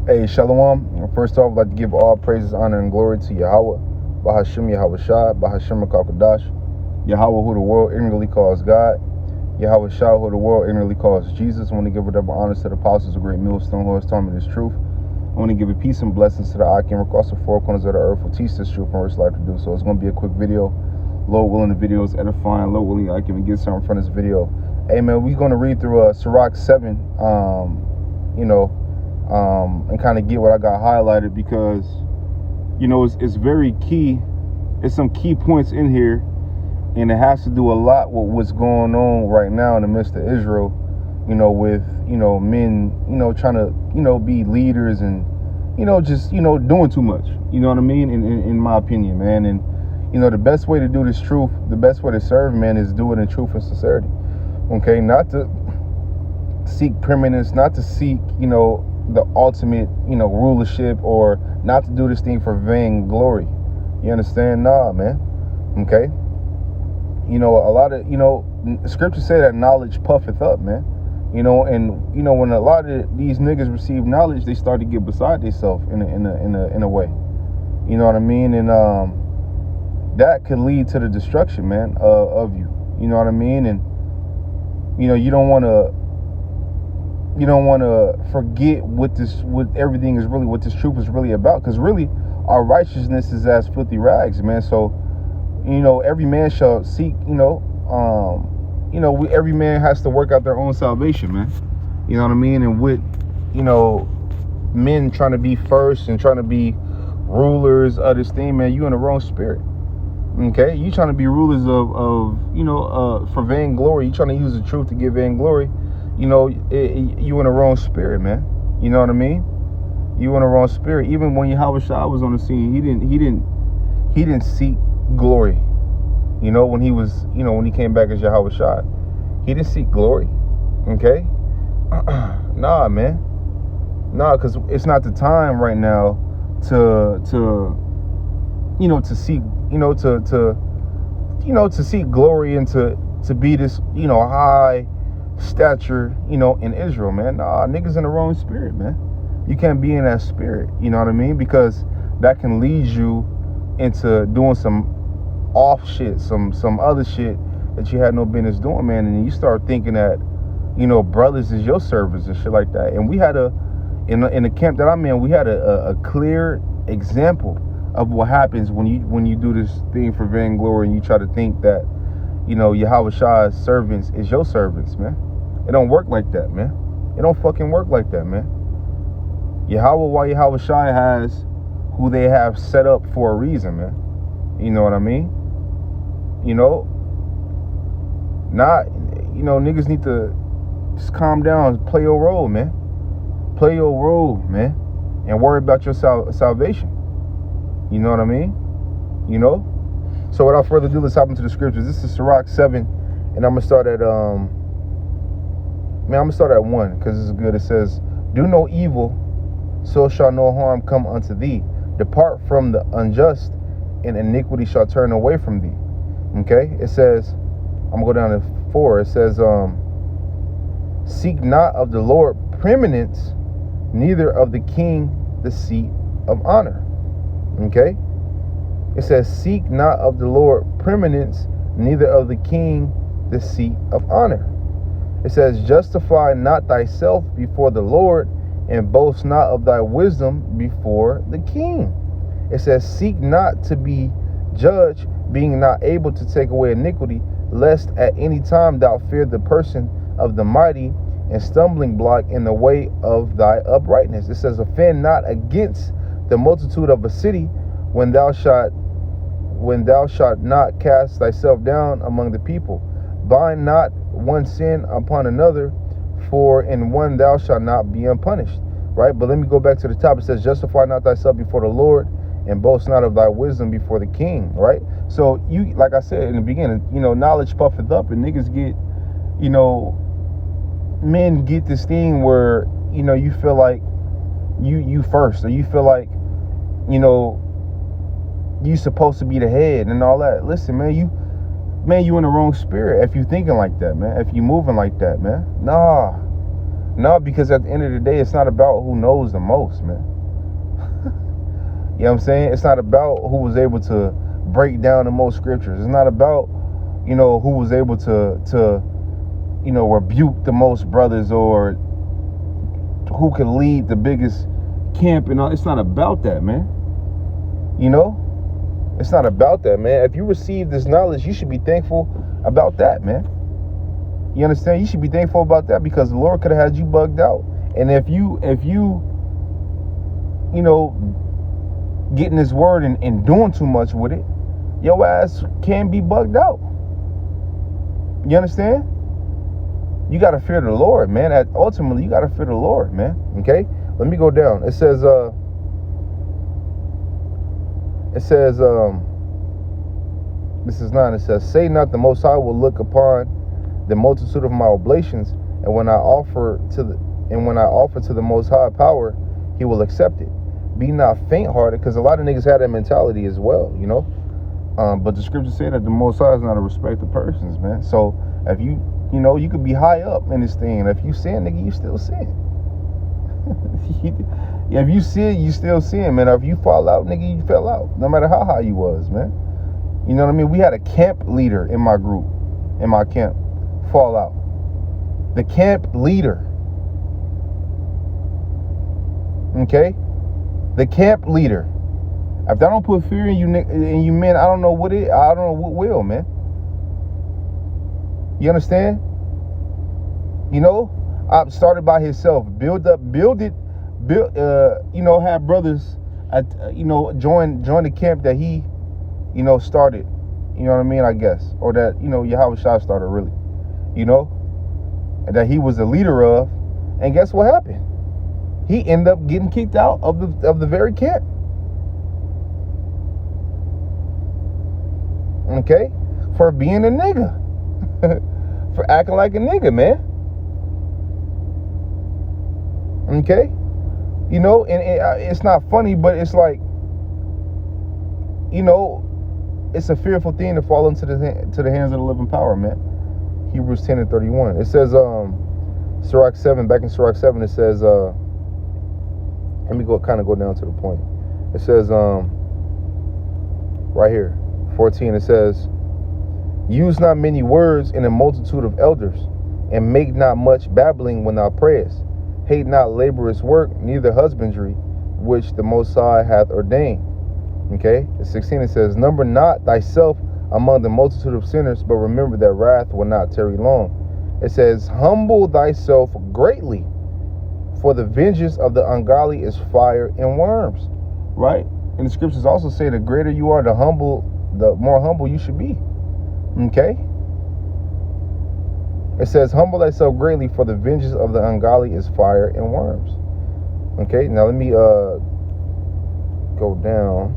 Hey, Shalom. First off, I'd like to give all praises, honor, and glory to Yahweh, Bahashim Yahweh Shah, Bahashim Kakadash, Yahweh, who the world ignorantly calls God, Yahweh Shah, who the world ignorantly calls Jesus. I want to give whatever honors to the apostles of great millstone who has taught me this truth. I want to give a peace and blessings to the Akim across the four corners of the earth who teach this truth and risk life to do so. It's going to be a quick video. Lord willing, the video is edifying. Lord willing, I can get something from this video. Hey, man, we're going to read through Sirach 7, and kind of get what I got highlighted because, it's very key. It's some key points in here, and it has to do a lot with what's going on right now in the midst of Israel, with, men, trying to, be leaders and, just, doing too much, you know what I mean? In my opinion, man. And, the best way to do this truth, the best way to serve, man, is do it in truth and sincerity. Okay, not to seek preeminence, not to seek, the ultimate, rulership, or not to do this thing for vain glory. You understand? Nah, man. Okay. A lot of, scriptures say that knowledge puffeth up, man. And when a lot of these niggas receive knowledge, they start to get beside themselves in a way. You know what I mean? And that could lead to the destruction, man, of you. You know what I mean? And you don't want to forget what everything is really, what this truth is really about. Because really, our righteousness is as filthy rags, man. So, every man shall seek, every man has to work out their own salvation, man. You know what I mean? And with, men trying to be first and trying to be rulers of this thing, man, you in the wrong spirit. Okay? You trying to be rulers for vain glory. You trying to use the truth to give vain glory. You in the wrong spirit, man. You know what I mean? You in the wrong spirit. Even when Yahweh Shah was on the scene, he didn't seek glory. When he was, when he came back as Yahweh Shah, he didn't seek glory. Okay? Nah, man. Nah, because it's not the time right now to seek, to seek glory and to be this, high stature, in Israel, man. Nah, niggas in the wrong spirit, man. You can't be in that spirit, you know what I mean? Because that can lead you into doing some off shit, some other shit that you had no business doing, man. And you start thinking that, brothers is your servants and shit like that. And we had in the camp that I'm in, we had a clear example of what happens when you do this thing for vain glory and you try to think that, Yahweh Shah's servants is your servants, man. It don't work like that, man. It don't fucking work like that, man. Yahweh Shah has who they have set up for a reason, man. You know what I mean? Niggas need to just calm down and play your role, man. Play your role, man. And worry about your salvation. You know what I mean? So without further ado, let's hop into the scriptures. This is Sirach 7, and I'm gonna start at 1 because it's good. It says, "Do no evil, so shall no harm come unto thee. Depart from the unjust, and iniquity shall turn away from thee." Okay? It says, I'm gonna go down to 4. It says, "Seek not of the Lord preeminence, neither of the king the seat of honor." Okay? It says, "Seek not of the Lord preeminence, neither of the king the seat of honor." It says, "Justify not thyself before the Lord, and boast not of thy wisdom before the king." It says, "Seek not to be judged, being not able to take away iniquity, lest at any time thou fear the person of the mighty, and stumbling block in the way of thy uprightness." It says, "Offend not against the multitude of a city, when thou shalt not cast thyself down among the people. Bind not one sin upon another, for in one thou shalt not be unpunished." Right? But let me go back to the top. It says, "Justify not thyself before the Lord, and boast not of thy wisdom before the king." Right? So you, like I said in the beginning, knowledge puffeth up, and niggas get, men get this thing where, you feel like you first, or you feel like, you supposed to be the head and all that. Listen, man, you in the wrong spirit if you thinking like that, man. If you moving like that, man. Nah, No, because at the end of the day, it's not about who knows the most, man. You know what I'm saying? It's not about who was able to break down the most scriptures. It's not about, who was able to rebuke the most brothers, or who can lead the biggest camp and all. It's not about that, man. It's not about that, man. If you receive this knowledge, you should be thankful about that, man. You understand? You should be thankful about that, because the Lord could have had you bugged out. And if you getting His word and doing too much with it, your ass can be bugged out. You understand? You got to fear the Lord, man. Ultimately, you got to fear the Lord, man. Okay? Let me go down. It says, this is 9. It says, say not the Most High will look upon the multitude of my oblations, and when I offer to the Most High power, He will accept it. Be not faint-hearted, because a lot of niggas have that mentality as well, but the scriptures say that the Most High is not a respecter of persons, man. So if you could be high up in this thing, and if you sin, nigga, you still sin. If you sin, you still sin, man. Or if you fall out, nigga, you fell out, no matter how high you was, man. You know what I mean? We had a camp leader in my group, in my camp, fall out. The camp leader. Okay? The camp leader. If that don't put fear in you, man, I don't know what will, man. You understand? Started by himself. Build it. Have brothers, join the camp that he, started. You know what I mean? I guess, or that Yahweh Shah started, really. And that he was the leader of. And guess what happened? He ended up getting kicked out of the very camp. Okay? For being a nigga. For acting like a nigga, man. Okay? And it's not funny, but it's like, it's a fearful thing to fall into the hands of the living power, man. Hebrews 10:31. It says, Sirach 7, back in Sirach 7, it says, let me go down to the point. It says, right here, 14, it says, use not many words in a multitude of elders, and make not much babbling when thou prayest. Hate not laborious work, neither husbandry, which the Most High hath ordained. Okay? 16, it says, number not thyself among the multitude of sinners, but remember that wrath will not tarry long. It says, humble thyself greatly, for the vengeance of the ungodly is fire and worms. Right? And the scriptures also say the greater you are, the more humble you should be. Okay? It says, humble thyself greatly, for the vengeance of the ungodly is fire and worms. Okay, now let me go down.